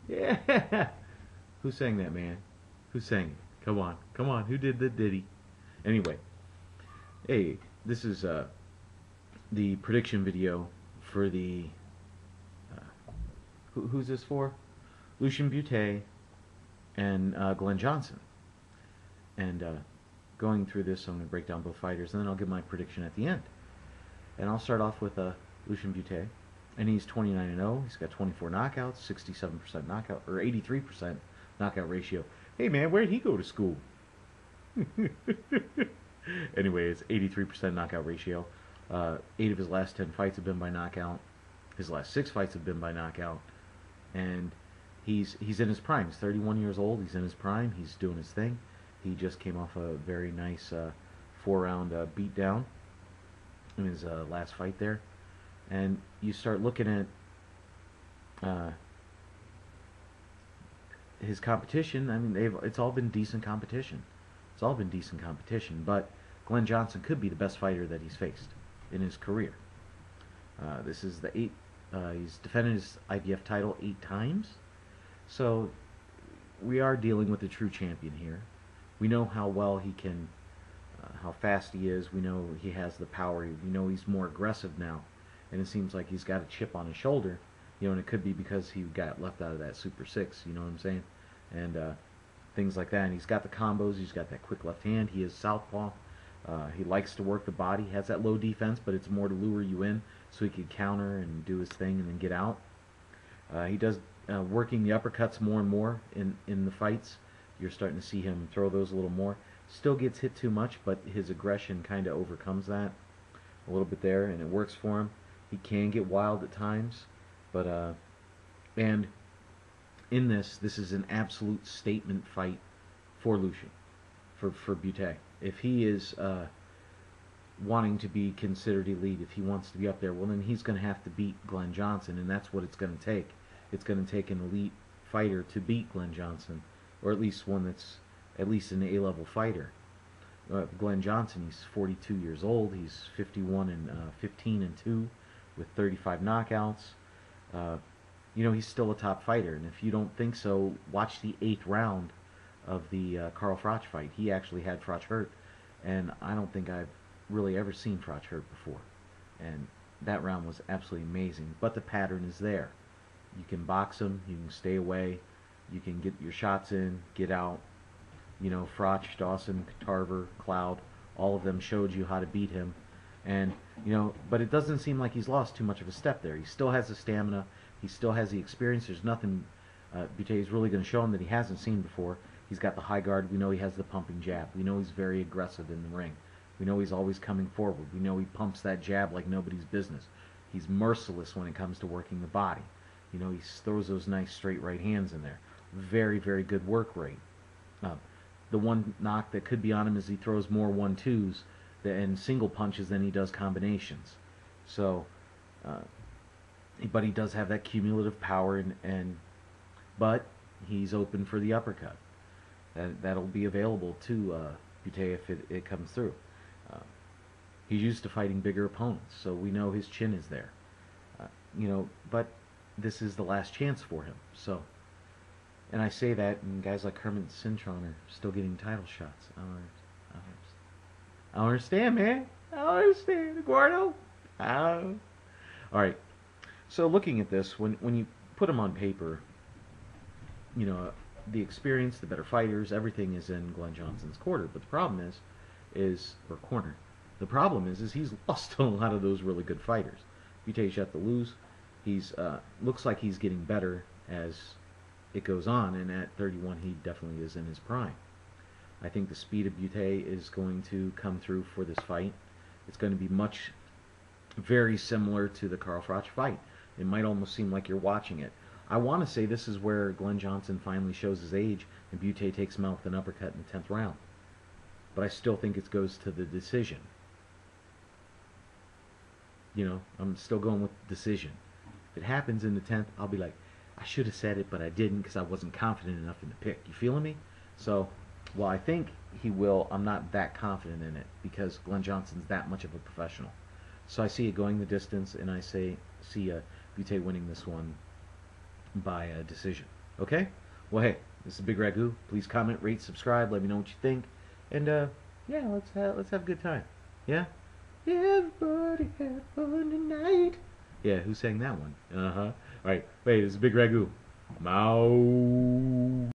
Yeah. Who sang that, man? Who sang it? Come on, come on. Who did the ditty? Anyway, hey, this is the prediction video for the. Who's this for? Lucian Bute and Glen Johnson. And going through this, I'm going to break down both fighters, and then I'll give my prediction at the end. And I'll start off with Lucian Bute, and he's 29-0. He's got 24 knockouts, 67% knockout, or 83% knockout ratio. Hey man, where'd he go to school? Anyway, it's 83% knockout ratio. 8 of his last 10 fights have been by knockout. His last 6 fights have been by knockout. And he's in his prime. He's 31 years old. He's in his prime. He's doing his thing. He just came off a very nice 4-round beatdown in his last fight there. And you start looking at his competition. I mean, it's all been decent competition. It's all been decent competition. But Glen Johnson could be the best fighter that he's faced in his career. This is the 8th. He's defended his IBF title 8 times. So we are dealing with a true champion here. We know how well he can, how fast he is. We know he has the power. We know he's more aggressive now. And it seems like he's got a chip on his shoulder. You know, and it could be because he got left out of that Super 6, you know what I'm saying? And things like that. And he's got the combos. He's got that quick left hand. He is southpaw. He likes to work the body. He has that low defense, but it's more to lure you in so he could counter and do his thing and then get out. He does working the uppercuts more and more in the fights. You're starting to see him throw those a little more. Still gets hit too much, but his aggression kind of overcomes that a little bit there, and it works for him. He can get wild at times, but and in this is an absolute statement fight for Lucian, for Bute. If he is wanting to be considered elite, if he wants to be up there, well then he's going to have to beat Glen Johnson, and that's what it's going to take. It's going to take an elite fighter to beat Glen Johnson, or at least one that's at least an A-level fighter. Glen Johnson, he's 42 years old. He's 15-2 with 35 knockouts. You know, he's still a top fighter, and if you don't think so, watch the 8th round of the Carl Froch fight. He actually had Froch hurt, and I don't think I've really ever seen Froch hurt before. And that round was absolutely amazing. But the pattern is there. You can box him, you can stay away, you can get your shots in, get out. You know, Froch, Dawson, Tarver, Cloud, all of them showed you how to beat him. And, you know, but it doesn't seem like he's lost too much of a step there. He still has the stamina. He still has the experience. There's nothing Bute is really going to show him that he hasn't seen before. He's got the high guard. We know he has the pumping jab. We know he's very aggressive in the ring. We know he's always coming forward. We know he pumps that jab like nobody's business. He's merciless when it comes to working the body. You know, he throws those nice straight right hands in there. Very, very good work rate. The one knock that could be on him is he throws more 1-2s and single punches than he does combinations. So, but he does have that cumulative power, but he's open for the uppercut. That'll be available to Bute if it comes through. He's used to fighting bigger opponents, so we know his chin is there. You know, but this is the last chance for him. So, and I say that, and guys like Kermit Cintron are still getting title shots. I don't understand, man. I don't understand, Eduardo. All right. So looking at this, when you put them on paper, you know, the experience, the better fighters, everything is in Glen Johnson's corner. But the problem is corner. The problem is he's lost to a lot of those really good fighters. Bute's yet to lose. He's looks like he's getting better as it goes on, and at 31 he definitely is in his prime. I think the speed of Bute is going to come through for this fight. It's going to be very similar to the Carl Froch fight. It might almost seem like you're watching it. I want to say this is where Glen Johnson finally shows his age, and Bute takes him out with an uppercut in the 10th round. But I still think it goes to the decision. You know, I'm still going with decision. If it happens in the 10th, I'll be like, I should have said it, but I didn't because I wasn't confident enough in the pick. You feeling me? So, while I think he will. I'm not that confident in it because Glen Johnson's that much of a professional. So I see it going the distance, and I see Bute winning this one by a decision. Okay? Well, hey, this is Bigragu. Please comment, rate, subscribe. Let me know what you think, and yeah, let's have a good time. Yeah. Everybody have fun tonight. Yeah, who sang that one? All right. Wait, this is Bigragu. Mouse.